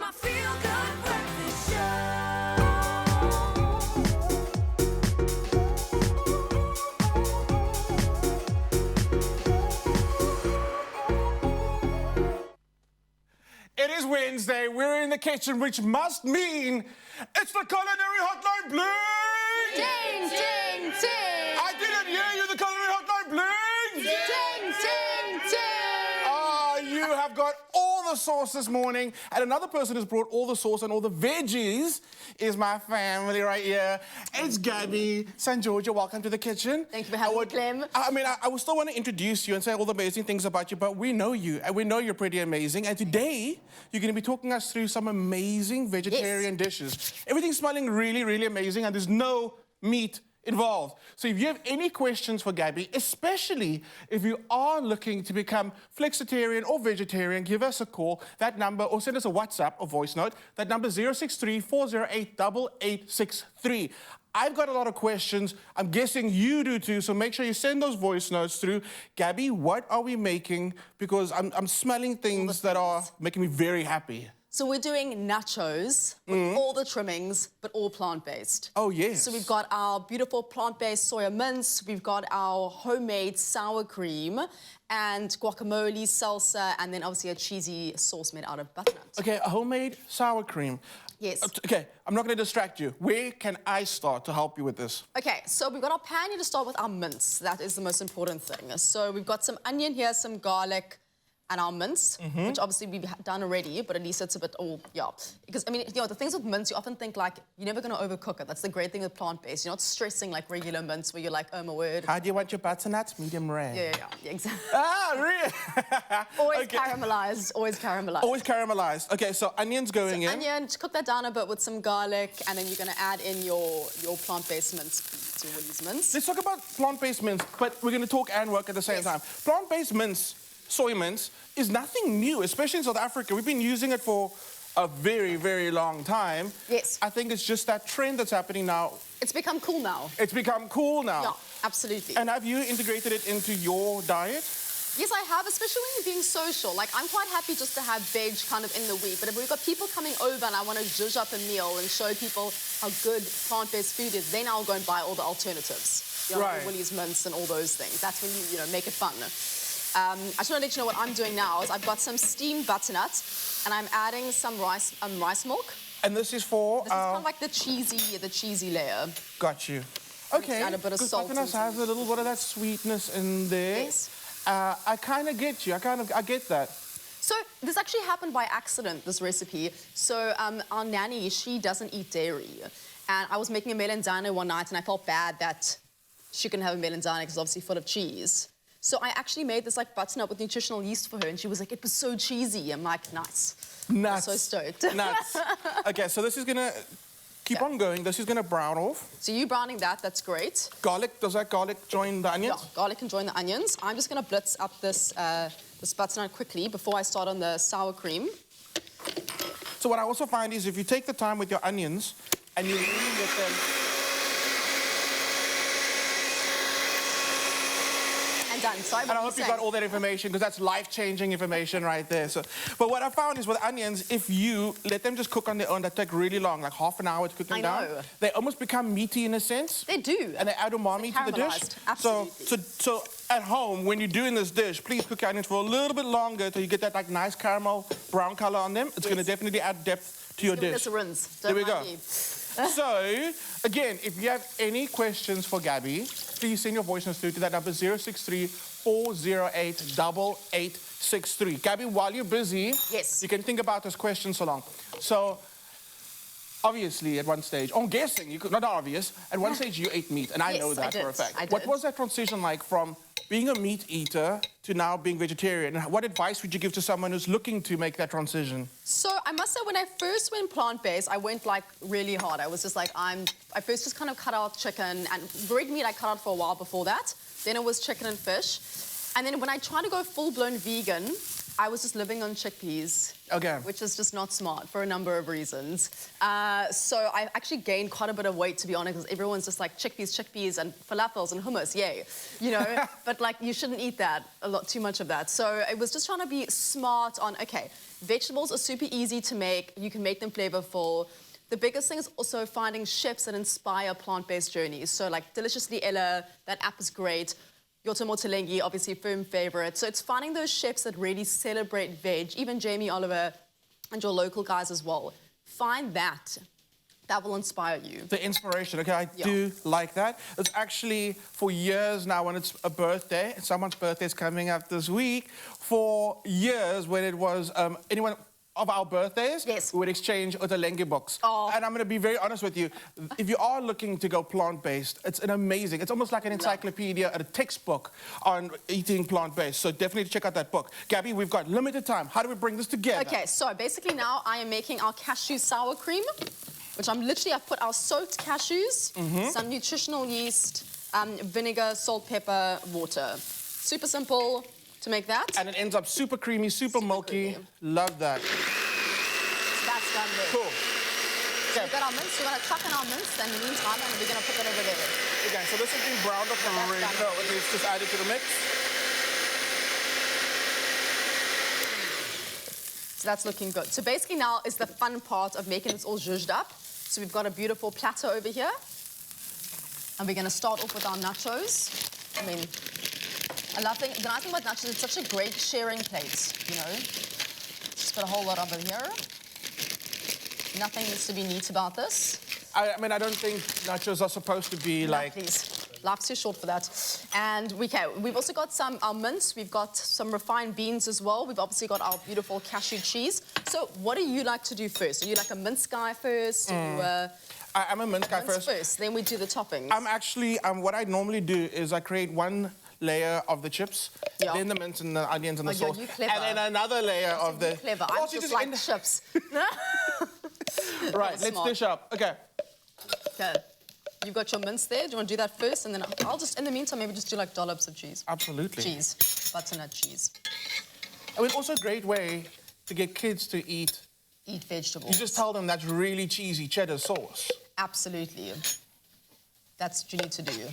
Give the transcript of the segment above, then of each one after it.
my feel-good breakfast show. It is Wednesday. We're in the kitchen, which must mean it's the Culinary Hotline Bling! Ding, ding, ding! I didn't hear you, the Culinary Hotline Bling! Ding, ding, ding! Oh, you have got all the sauce this morning, and another person has brought all the sauce and all the veggies is my family right here. It's Gabby, Sangiorgio. Welcome to the kitchen. Thank you for having me, Clem. I would still want to introduce you and say all the amazing things about you, but we know you, and we know you're pretty amazing. And today, you're going to be talking us through some amazing vegetarian dishes. Everything's smelling really, really amazing, and there's no meat involved. So if you have any questions for Gabby, especially if you are looking to become flexitarian or vegetarian, give us a call. That number, or send us a WhatsApp or voice note. That number is 063-408-8863. I've got a lot of questions. I'm guessing you do too, so make sure you send those voice notes through. Gabby, what are we making? Because I'm smelling things that are making me very happy. So we're doing nachos with all the trimmings, but all plant-based. Oh, yes. So we've got our beautiful plant-based soya mince, we've got our homemade sour cream, and guacamole, salsa, and then obviously a cheesy sauce made out of butternut. Okay, a homemade sour cream. Yes. Okay, I'm not going to distract you. Where can I start to help you with this? Okay, so we've got our pan here to start with our mince. That is the most important thing. So we've got some onion here, some garlic, and our mince, which obviously we've done already, but at least it's a bit because, I mean, you know, the things with mince, you often think, like, you're never going to overcook it. That's the great thing with plant-based. You're not stressing like regular mince where you're like, oh, my word. How do you want your butternut? Medium rare. Yeah, exactly. Ah, really? Always caramelized, always caramelized. Always caramelized. Okay, so onions going in. Onion, just cook that down a bit with some garlic, and then you're going to add in your plant-based mince, your Willie's mince. Let's talk about plant-based mince, but we're going to talk and work at the same time. Plant-based mince, soy mince, is nothing new, especially in South Africa. We've been using it for a very, very long time. Yes. I think it's just that trend that's happening now. It's become cool now. It's become cool now. Yeah, absolutely. And have you integrated it into your diet? Yes, I have, especially when you're being social. Like, I'm quite happy just to have veg kind of in the week, but if we've got people coming over and I want to zhuzh up a meal and show people how good plant-based food is, then I'll go and buy all the alternatives. You know, Right. the Willie's mince and all those things. That's when you know, make it fun. I just want to let you know what I'm doing now is I've got some steamed butternut and I'm adding some rice milk. And this is for... This is kind of like the cheesy layer. Got you. Okay. Add a bit of salt butternut into has a little bit of that sweetness in there. Yes. I kind of get you. I get that. So this actually happened by accident, this recipe. So our nanny, she doesn't eat dairy. And I was making a melanzane one night and I felt bad that she couldn't have a melanzane because it's obviously full of cheese. So I actually made this like butternut with nutritional yeast for her, and she was like, it was so cheesy. I'm like, nice. Nuts. I'm so stoked. Nuts. Okay, so this is gonna keep on going. This is gonna brown off. So you browning that's great. Garlic, does that garlic join the onions? Yeah, garlic can join the onions. I'm just gonna blitz up this butternut quickly before I start on the sour cream. So what I also find is if you take the time with your onions and you really let them... Done. Sorry, And I hope you got all that information because that's life-changing information right there. So, but what I found is with onions, if you let them just cook on their own, that take really long, like half an hour to cook them down. They almost become meaty in a sense. They do. And they add umami to the dish. Absolutely. So at home, when you're doing this dish, please cook your onions for a little bit longer till you get that like nice caramel brown color on them. It's going to definitely add depth to your dish. Give it a rinse. There we go. So, again, if you have any questions for Gabby, please send your voice notes through to that number 063-408-8863. Gabby, while you're busy, yes, you can think about this question so long. So, obviously, at one stage, I'm guessing, you could, not obvious, at one stage you ate meat, and I know that for a fact. What was that transition like from being a meat eater to now being vegetarian? And what advice would you give to someone who's looking to make that transition? So I must say, when I first went plant-based, I went like really hard. I was just like, I first just kind of cut out chicken, and red meat I cut out for a while before that. Then it was chicken and fish. And then when I tried to go full-blown vegan, I was just living on chickpeas. Okay. Which is just not smart for a number of reasons. So I actually gained quite a bit of weight, to be honest, because everyone's just like chickpeas and falafels and hummus, yay. You know, but like you shouldn't eat that, too much of that. So it was just trying to be smart on, okay, vegetables are super easy to make. You can make them flavorful. The biggest thing is also finding chefs that inspire plant-based journeys. So like Deliciously Ella, that app is great. Yoto Motelengi, obviously a firm favorite. So it's finding those chefs that really celebrate veg, even Jamie Oliver and your local guys as well. Find that. That will inspire you. The inspiration, okay, I do like that. It's actually, for years now, when it's a birthday, someone's birthday is coming up this week, for years when it was anyone of our birthdays, we would exchange Ottolenghi books. Oh. And I'm going to be very honest with you. If you are looking to go plant-based, it's an amazing, it's almost like an encyclopedia, a textbook on eating plant-based. So definitely check out that book. Gabby, we've got limited time. How do we bring this together? Okay, so basically now I am making our cashew sour cream, which I've put our soaked cashews, some nutritional yeast, vinegar, salt, pepper, water. Super simple to make that. And it ends up super creamy, super milky. creamy. Love that. So that's done there. Cool. So we've got our mince, we're gonna chuck in our mince, and in the meantime, we're gonna put that over there. Okay, so this has been browned up already. No, it's just added to the mix. So that's looking good. So basically now is the fun part of making this all zhuzhed up. So we've got a beautiful platter over here. And we're gonna start off with our nachos. I mean, the nice thing about nachos, it's such a great sharing plate, you know. Just put a whole lot over here. Nothing needs to be neat about this. I mean, I don't think nachos are supposed to be like... Please. Life's too short for that. And we've also got our mince. We've got some refined beans as well. We've obviously got our beautiful cashew cheese. So what do you like to do first? Are you like a mince guy first? I'm a mince guy first. Then we do the toppings. I'm actually, what I normally do is I create one layer of the chips, then the mince and the onions and the sauce, you clever. and then another layer of the... Clever. I'm just like chips. Right, let's dish up. Okay. Okay. You've got your mince there. Do you want to do that first? And then I'll just, in the meantime, maybe just do like dollops of cheese. Absolutely. Cheese. Butternut cheese. And it's also a great way to get kids to eat vegetables. You just tell them that's really cheesy cheddar sauce. Absolutely. That's what you need to do.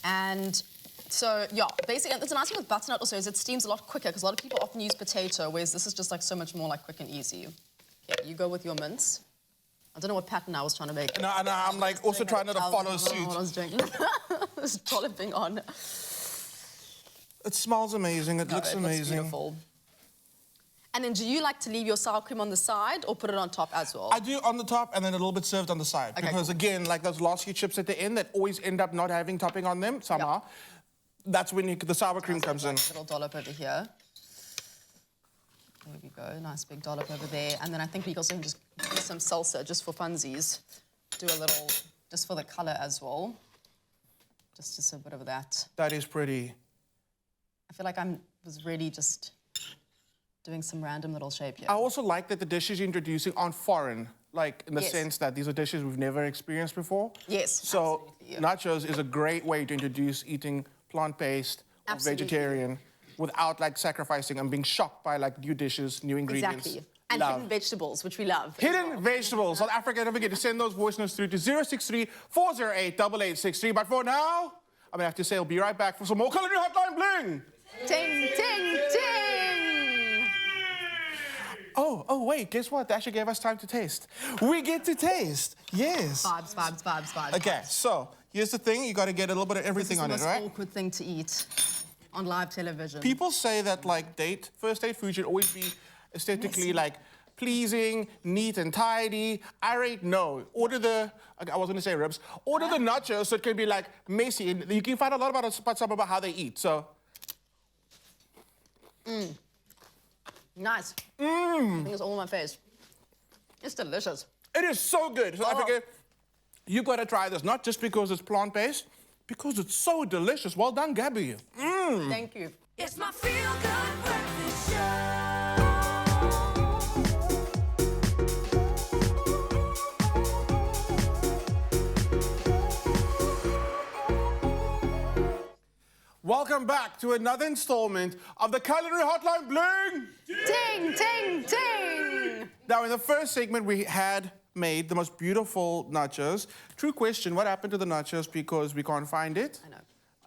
And so, yeah, basically, it's a nice thing with butternut also is it steams a lot quicker because a lot of people often use potato, whereas this is just like so much more like quick and easy. Okay, you go with your mince. I don't know what pattern I was trying to make. No, I'm like also trying to follow suit. What I was doing. Just dolloping on. It smells amazing. It looks amazing. Looks beautiful. And then do you like to leave your sour cream on the side or put it on top as well? I do on the top and then a little bit served on the side. Okay, because again, like those last few chips at the end that always end up not having topping on them somehow, that's when the sour cream comes in. A little dollop over here. There we go, nice big dollop over there. And then I think we also can just do some salsa just for funsies. Do a little, just for the color as well. Just a bit of that. That is pretty. I feel like was really just doing some random little shape here. I also like that the dishes you're introducing aren't foreign, like in the sense that these are dishes we've never experienced before. Yes, So nachos is a great way to introduce eating plant-based or vegetarian without like sacrificing and being shocked by like new dishes, new ingredients. Exactly. And hidden vegetables, which we love. Hidden vegetables. South Africa, don't forget to send those voice notes through to 063-408-8863. But for now, I'm gonna have to say I'll be right back for some more Culinary Hotline Bling. Ting, ting, ting. Oh, wait, guess what? They actually gave us time to taste. We get to taste. Yes. Vibes. Okay, so here's the thing. You got to get a little bit of everything on it, right? This is the most awkward thing to eat on live television. People say that like first date food should always be aesthetically like pleasing, neat and tidy. I rate no. Order the, I was gonna say ribs. Order the nachos so it can be like messy. And you can find a lot about how they eat, so. Nice. I think it's all on my face. It's delicious. It is so good. So Africa, you gotta try this, not just because it's plant-based, because it's so delicious. Well done, Gabby. Thank you. It's my feel-good breakfast show. Welcome back to another installment of the Culinary Hotline Bling! Ding, ding, ding! Now, in the first segment, we had made the most beautiful nachos. True question, what happened to the nachos because we can't find it?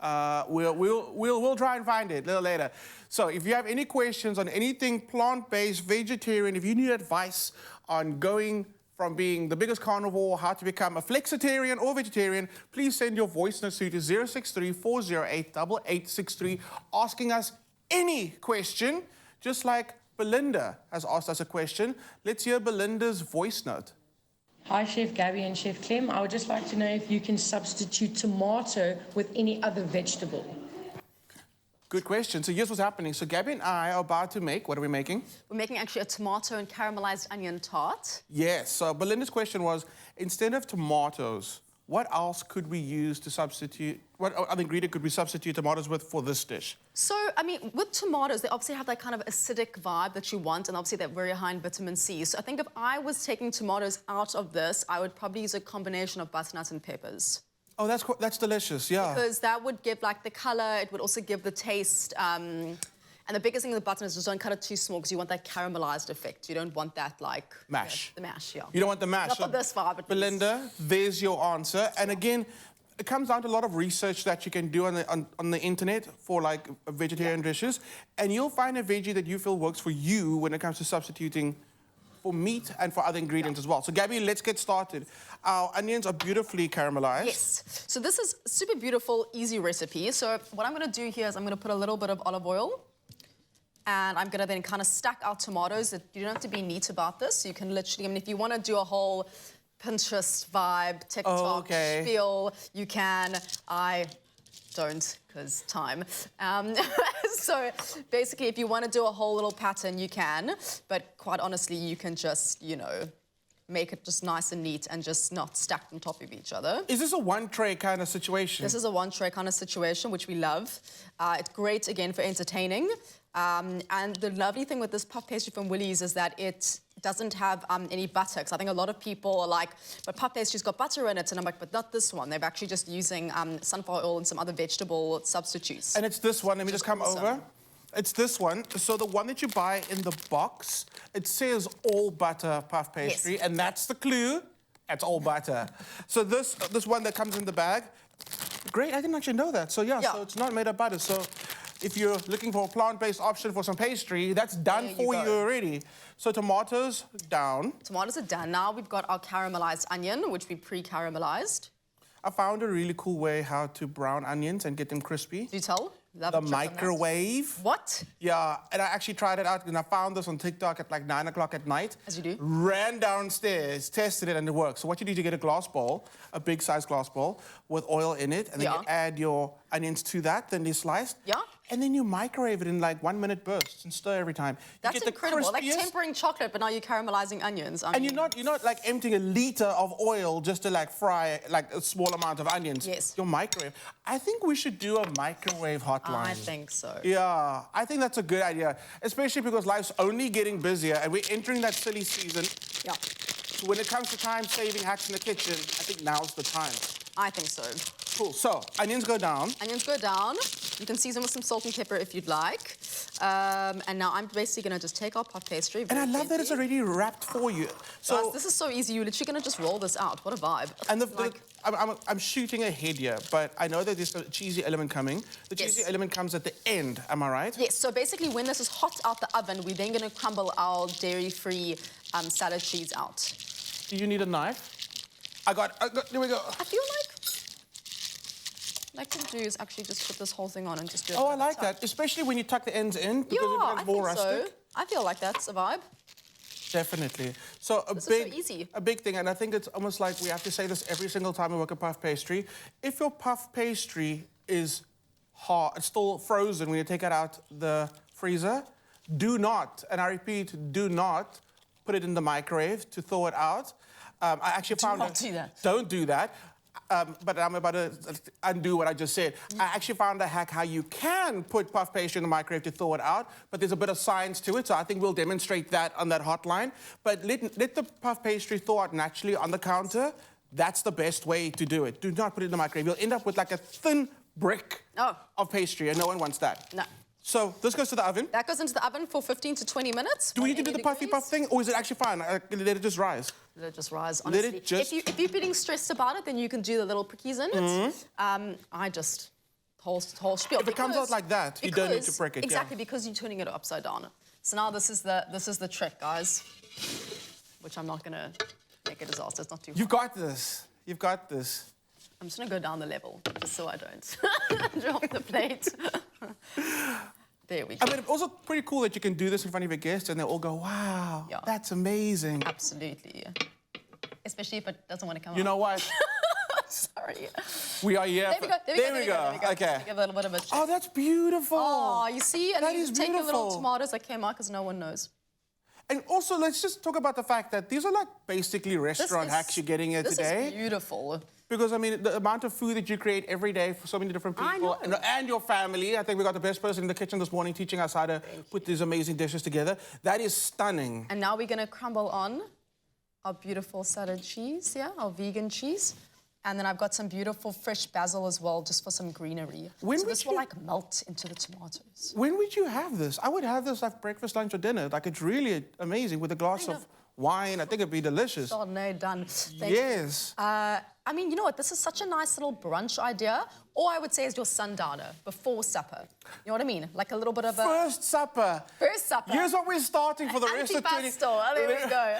I know. We'll try and find it a little later. So if you have any questions on anything plant-based, vegetarian, if you need advice on going from being the biggest carnivore, how to become a flexitarian or vegetarian, please send your voice notes to 063-408-8863 asking us any question, just like Belinda has asked us a question. Let's hear Belinda's voice note. Hi, Chef Gabby and Chef Clem. I would just like to know if you can substitute tomato with any other vegetable. Good question. So here's what's happening. So Gabby and I are about to make, what are we making? We're making actually a tomato and caramelized onion tart. Yes. So Belinda's question was, instead of tomatoes, what else could we use to substitute, what other ingredient could we substitute tomatoes with for this dish? So, I mean, with tomatoes, they obviously have that kind of acidic vibe that you want, and obviously they're very high in vitamin C. So I think if I was taking tomatoes out of this, I would probably use a combination of butternut and peppers. Oh, that's delicious, yeah. Because that would give, like, the color, it would also give the taste. And the biggest thing with butternut is just don't cut it too small because you want that caramelized effect. You don't want that, like... Mash. The mash, yeah. You don't want the mash. Not for this vibe, at Belinda, there's your answer. And again, it comes down to a lot of research that you can do on the internet for, like, vegetarian dishes. And you'll find a veggie that you feel works for you when it comes to substituting for meat and for other ingredients as well. So, Gabby, let's get started. Our onions are beautifully caramelized. Yes. So this is a super beautiful, easy recipe. So what I'm going to do here is I'm going to put a little bit of olive oil. And I'm going to then kind of stack our tomatoes. You don't have to be neat about this. You can literally, I mean, if you want to do a whole Pinterest vibe, TikTok spiel, you can. I don't, because time. So basically, if you want to do a whole little pattern, you can. But quite honestly, you can just, you know, make it just nice and neat and just not stacked on top of each other. Is this a one-tray kind of situation? This is a one-tray kind of situation, which we love. It's great, again, for entertaining. And the lovely thing with this puff pastry from Willie's is that it doesn't have any butter. Because I think a lot of people are like, but puff pastry's got butter in it. And I'm like, but not this one. They're actually just using sunflower oil and some other vegetable substitutes. And it's this one. Let me just come awesome. over. It's this one. So the one that you buy in the box, it says all butter puff pastry. Yes. And that's the clue. It's all butter. So this one that comes in the bag, great. I didn't actually know that. So yeah, so it's not made of butter. So if you're looking for a plant-based option for some pastry, that's done for you already. So tomatoes down. Tomatoes are done. Now we've got our caramelized onion, which we pre-caramelized. I found a really cool way how to brown onions and get them crispy. Do you tell? Love The a trick on that. microwave. What? Yeah, and I actually tried it out and I found this on TikTok at like 9 o'clock at night. As you do. Ran downstairs, tested it, and it works. So what you do is you get a glass bowl, a big size glass bowl with oil in it, and then you add your onions to that, then they're sliced. Yeah. And then you microwave it in like 1 minute bursts and stir every time. You That's get the incredible. Like crispiest- tempering chocolate, but now you're caramelizing onions. I And mean, you're not like emptying a liter of oil just to like fry like a small amount of onions. Yes. Your microwave. I think we should do a microwave hotline. I think so. Yeah, I think that's a good idea, especially because life's only getting busier and we're entering that silly season. Yeah. So when it comes to time-saving hacks in the kitchen, I think now's the time. I think so. Cool. So onions go down. Onions go down. You can season with some salt and pepper if you'd like. And now I'm basically going to just take our puff pastry. And I love that it's already wrapped for you. So Guys, this is so easy. You're literally going to just roll this out. What a vibe. and like, I'm shooting ahead here, but I know that there's a cheesy element coming. The cheesy element comes at the end. Am I right? yes, so basically when this is hot out the oven, we're then going to crumble our dairy-free salad cheese out. Do you need a knife? I got. There we go. I feel like what I can do is actually just put this whole thing on and just do it. Oh, I like that, especially when you tuck the ends in because it Yeah, becomes I more think rustic. so. I feel like that's a vibe. Definitely. So This is so easy. a big thing, and I think it's almost like we have to say this every single time we work a puff pastry. If your puff pastry is hard, it's still frozen when you take it out the freezer, do not, and I repeat, do not put it in the microwave to thaw it out. I actually found not do that. Don't do that. But I'm about to undo what I just said. I actually found a hack how you can put puff pastry in the microwave to thaw it out, but there's a bit of science to it, so I think we'll demonstrate that on that hotline. But let the puff pastry thaw out naturally on the counter. That's the best way to do it. Do not put it in the microwave. You'll end up with like a thin brick Oh. of pastry, and no one wants that. No. So this goes to the oven. That goes into the oven for 15 to 20 minutes. Do we need to do the 180 puffy puff degrees. thing, or is it actually fine? Let it just rise. Let it just rise, Let honestly. it just- If you're feeling stressed about it, then you can do the little prickies in it. I just, whole spiel. If it comes out like that, you don't need to prick it, yeah. Exactly, because you're turning it upside down. So now this is the trick, guys, which I'm not gonna make a disaster. It's not too You've hard. got this. You've got this. I'm just gonna go down the level, just so I don't drop the plate. There we go. I mean, it's also pretty cool that you can do this in front of your guests and they'll all go, wow, Yeah. that's amazing. Absolutely. Especially if it doesn't want to come You out. know what? Sorry. We are here. There we go. There we go. Okay. Give it a little bit of a shake. Oh, that's beautiful. Oh, you see? And That then you is take your little beautiful. tomatoes that came out because no one knows. And also, let's just talk about the fact that these are like basically restaurant hacks you're getting here today. This is beautiful. Because, I mean, the amount of food that you create every day for so many different I people know. and your family. I think we got the best person in the kitchen this morning teaching us how to put these amazing dishes together. That is stunning. And now we're going to crumble on our beautiful salad cheese, yeah, our vegan cheese. And then I've got some beautiful fresh basil as well, just for some greenery. When so would this will you- like melt into the tomatoes. When would you have this? I would have this like breakfast, lunch, or dinner. Like, it's really amazing with a glass I of know. wine. I think it'd be delicious. Oh, no, done. Thank you. Yes. I mean, you know what? This is such a nice little brunch idea. Or I would say is your sundowner, before supper. You know what I mean? Like a little bit of a... First supper. First supper. Here's what we're starting for the rest of Antipasto. Oh, there we go.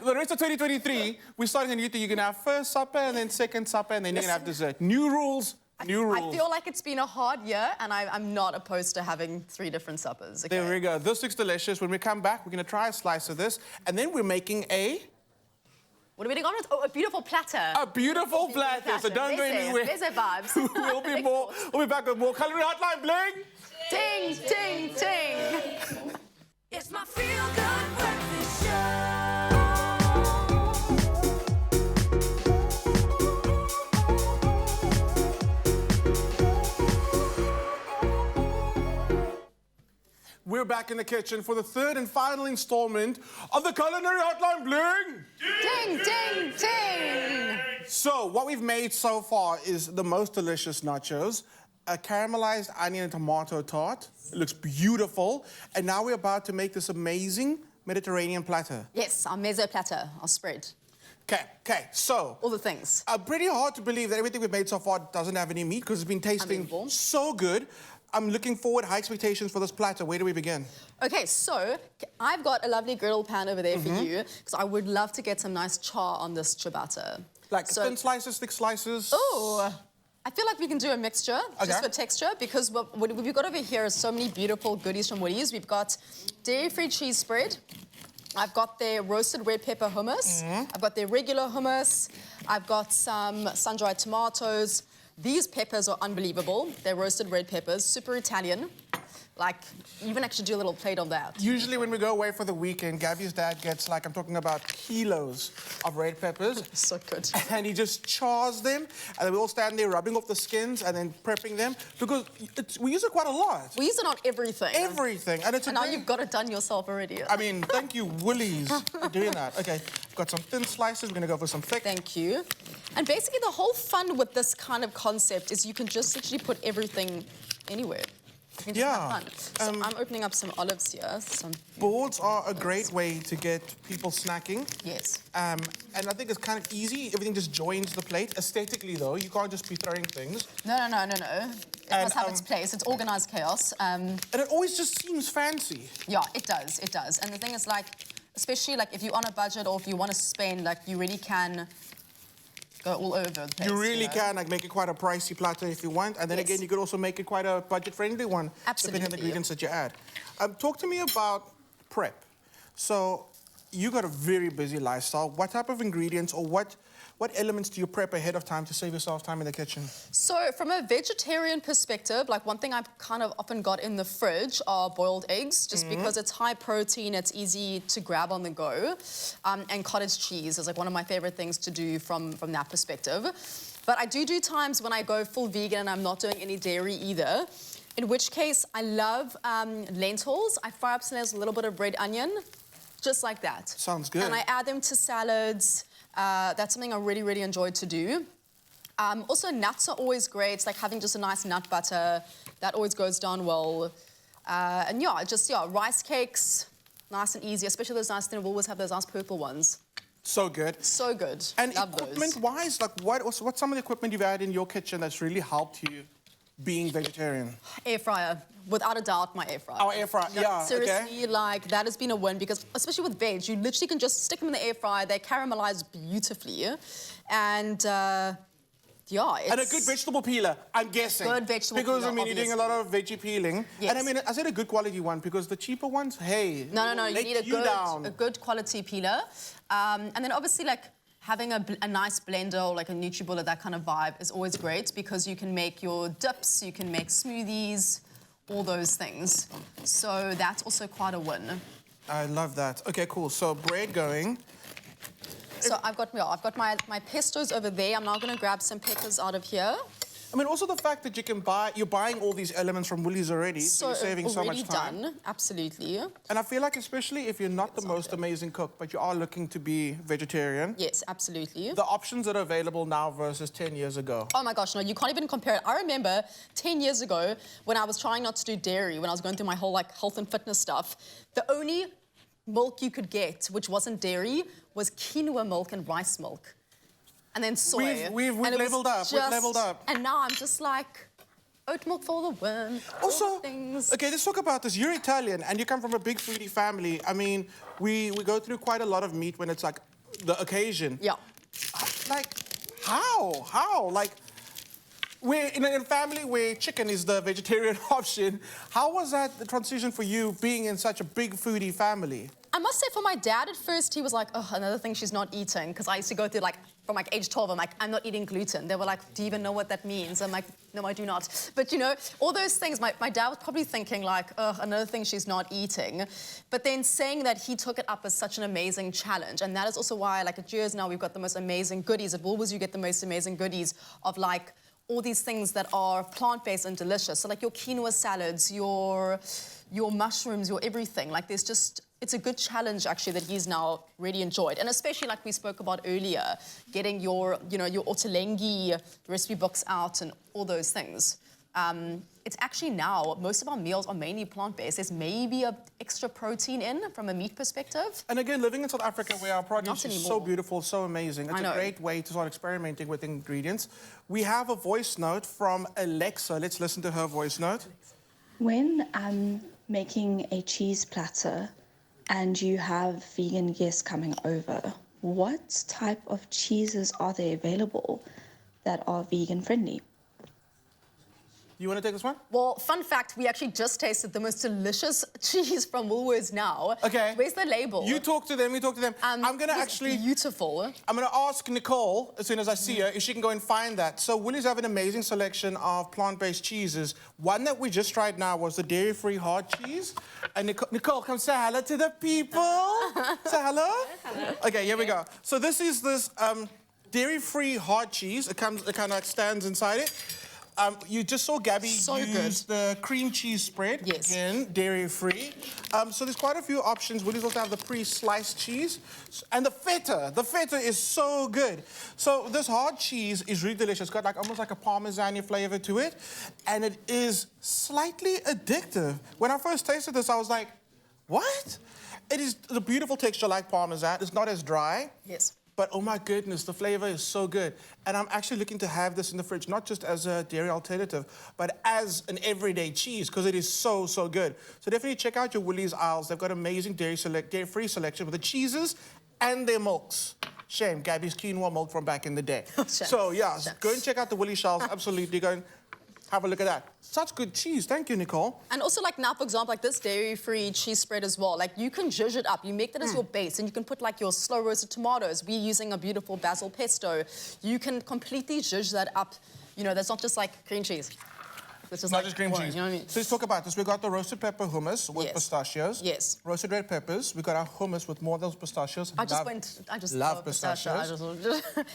The rest of 2023, we're starting a new thing. You're gonna have first supper and then second supper and then you're gonna have dessert. New rules, new rules. I feel like it's been a hard year, and I'm not opposed to having 3 different suppers. Okay? There we go. This looks delicious. When we come back, we're gonna try a slice of this, and then we're making What are we doing on it? Oh, a beautiful platter. a beautiful platter. So don't go anywhere. There's vibes. We'll be back with more Culinary Hotline Bling. Ting, ting, ting. It's my feel good breakfast show. We're back in the kitchen for the third and final installment of the Culinary Hotline Bling. Ting, ting, ting. So, what we've made so far is the most delicious nachos, a caramelized onion and tomato tart. It looks beautiful. And now we're about to make this amazing Mediterranean platter. Yes, our mezzo platter, our spread. Okay, so... All the things. pretty hard to believe that everything we've made so far doesn't have any meat because it's been tasting Unbelievable. so good. I'm looking forward, high expectations for this platter. Where do we begin? Okay, so I've got a lovely griddle pan over there Mm-hmm. for you, because I would love to get some nice char on this ciabatta. Like So- thin slices, thick slices? Oh, I feel like we can do a mixture, Okay. just for texture, because what we've got over here is so many beautiful goodies from Woody's. We've got dairy-free cheese spread. I've got their roasted red pepper hummus. I've got their regular hummus. I've got some sun-dried tomatoes. These peppers are unbelievable. They're roasted red peppers, super Italian. Like, you even actually do a little plate of that. Usually when we go away for the weekend, Gabby's dad gets, like, I'm talking about kilos of red peppers. So good. And he just chars them, and then we all stand there rubbing off the skins and then prepping them, because we use it quite a lot. We use it on everything. Everything. And it's a And now great- you've got it done yourself already. I mean, thank you, Woolies, for doing that. Okay, I've got some thin slices. We're gonna go for some thick. Thank you. And basically the whole fun with this kind of concept is you can just literally put everything anywhere. You can just Yeah. have fun. So I'm opening up some olives here. Some Boards are a great way to get people snacking. Yes. And I think it's kind of easy. Everything just joins the plate. Aesthetically, though, you can't just be throwing things. No. It must have its place. It's organized chaos. And it always just seems fancy. Yeah, it does. It does. And the thing is, like, especially like if you're on a budget or if you want to spend, like, you really can go all over the place. You really know? can like make it quite a pricey platter if you want. And then Yes. again, you could also make it quite a budget-friendly one. Depending on the Absolutely. ingredients that you add. Talk to me about prep. So you got a very busy lifestyle. What type of ingredients or what elements do you prep ahead of time to save yourself time in the kitchen? So from a vegetarian perspective, like one thing I've kind of often got in the fridge are boiled eggs, just because it's high protein, it's easy to grab on the go. And cottage cheese is like one of my favorite things to do from that perspective. But I do times when I go full vegan and I'm not doing any dairy either, in which case I love lentils. I fry up some a little bit of red onion, just like that. Sounds good. And I add them to salads. That's something I really, really enjoy to do. Also, nuts are always great. It's like having just a nice nut butter. That always goes down well. And yeah, rice cakes, nice and easy. Especially those nice, we'll always have those nice purple ones. So good. So good. And love those. equipment-wise, like what's some of the equipment you've had in your kitchen that's really helped you being vegetarian? Air fryer. Without a doubt, my air fryer. Our air fryer, yeah, Seriously, like, that has been a win because, especially with veg, you literally can just stick them in the air fryer. They caramelize beautifully. And, yeah, it's... And a good vegetable peeler, I'm guessing. Good vegetable because, peeler, I mean, you're doing a lot of veggie peeling. Yes. And I mean, I said a good quality one because the cheaper ones, hey, No, you let need a down. good quality peeler. And then obviously, like, having a nice blender or like a NutriBullet, that kind of vibe is always great because you can make your dips, you can make smoothies, all those things. So that's also quite a win. I love that. Okay, cool. So bread going. So I've got my pestos over there. I'm now going to grab some peppers out of here. I mean, also the fact that you're buying all these elements from Woolies already, so you're saving so much time. Done, absolutely. And I feel like, especially if you're not the most amazing cook, but you are looking to be vegetarian, Yes, absolutely. the options that are available now versus 10 years ago. Oh my gosh, no, you can't even compare it. I remember 10 years ago when I was trying not to do dairy, when I was going through my whole like health and fitness stuff, the only milk you could get, which wasn't dairy, was quinoa milk and rice milk. And then soy. We've And it was leveled up. We've leveled up. And now I'm just like, oat milk for the win. Also, all the things. okay, let's talk about this. You're Italian and you come from a big foodie family. I mean, we go through quite a lot of meat when it's like the occasion. Yeah. Like, how? Like, we're in a family where chicken is the vegetarian option. How was that the transition for you being in such a big foodie family? I must say, for my dad, at first, he was like, oh, another thing she's not eating. Because I used to go through, like, from like age 12, I'm like, I'm not eating gluten. They were like, do you even know what that means? I'm like, no, I do not. But, you know, all those things, my dad was probably thinking, like, oh, another thing she's not eating. But then saying that he took it up as such an amazing challenge. And that is also why, like, at Cheers now, we've got the most amazing goodies. At Woolworths, you get the most amazing goodies of, like, all these things that are plant-based and delicious. So, like, your quinoa salads, your mushrooms, your everything. Like, there's just... It's a good challenge, actually, that he's now really enjoyed. And especially, like we spoke about earlier, getting your, you know, your Ottolenghi recipe books out and all those things. It's actually now, most of our meals are mainly plant-based. There's maybe an extra protein in from a meat perspective. And again, living in South Africa where our produce is so anymore. beautiful, so amazing, it's I a know. great way to start experimenting with ingredients. We have a voice note from Alexa. Let's listen to her voice note. When I'm making a cheese platter and you have vegan guests coming over, what type of cheeses are there available that are vegan friendly? You want to take this one? Well, fun fact, we actually just tasted the most delicious cheese from Woolworths now. Okay. Where's the label? You talk to them, we talk to them. I'm going to it's actually... beautiful. I'm going to ask Nicole, as soon as I see her, if she can go and find that. So Woolies have an amazing selection of plant-based cheeses. One that we just tried now was the dairy-free hard cheese. And Nicole, come say hello to the people. Say hello. Hello. Okay, here we go. So this is this dairy-free hard cheese. It kind of like stands inside it. You just saw Gabby use the cream cheese spread. Yes. Again, dairy-free. So there's quite a few options. Woolies also have the pre-sliced cheese. And the feta. The feta is so good. So this hard cheese is really delicious. It's got like almost like a Parmesan flavor to it. And it is slightly addictive. When I first tasted this, I was like, what? It is the beautiful texture like Parmesan. It's not as dry. Yes. But oh my goodness, the flavor is so good. And I'm actually looking to have this in the fridge, not just as a dairy alternative, but as an everyday cheese, because it is so, so good. So definitely check out your Woolies aisles. They've got amazing dairy-free selection with the cheeses and their milks. Shame, Gabby's quinoa milk from back in the day. So yeah, go and check out the Woolies shelves. Absolutely, go and have a look at that. Such good cheese. Thank you, Nicole. And also, like now, for example, like this dairy-free cheese spread as well. Like you can zhuzh it up. You make that as your base, and you can put like your slow-roasted tomatoes. We're using a beautiful basil pesto. You can completely zhuzh that up. You know, that's not just like cream cheese. It's Not just cream boring, cheese. You know what I mean? So let's talk about this. We got the roasted pepper hummus with pistachios. Yes. Roasted red peppers. We got our hummus with more of those pistachios. I just love pistachios.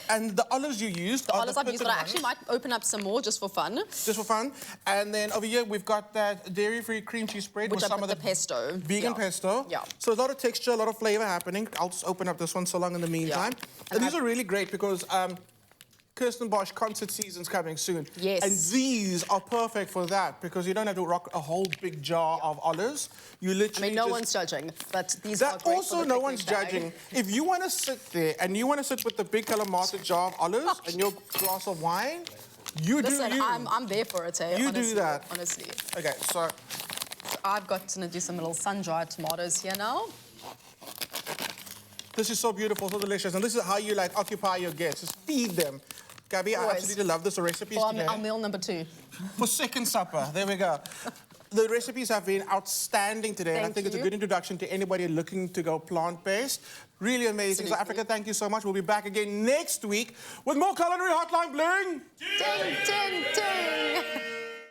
And the olives you used. The olives I've used, but I actually might open up some more just for fun. Just for fun. And then over here we've got that dairy-free cream cheese spread Which with I some put of the pesto. vegan pesto. Yeah. So a lot of texture, a lot of flavor happening. I'll just open up this one so long in the meantime. And these are really great because Kirsten Bosch concert season's coming soon. Yes. And these are perfect for that because you don't have to rock a whole big jar of olives. You I literally mean, no just... one's judging, but these are That great also for the no picnic one's bag. judging. If you want to sit there and you want to sit with the big Kalamata jar of olives and your glass of wine, you Listen, do you. I'm there for it, eh? You honestly, do that. Honestly. Okay, so I've got to do some little sun-dried tomatoes here now. this is so beautiful, so delicious, and this is how you like occupy your guests. Just feed them. Gabby, I Always. absolutely love this recipe For today. our meal number 2. For second supper, there we go. The recipes have been outstanding today, and I Thank think it's a you. good introduction to anybody looking to go plant-based. Really amazing. So, Absolutely. Africa, thank you so much. We'll be back again next week with more Culinary Hotline Bling. Ding, ding, ding!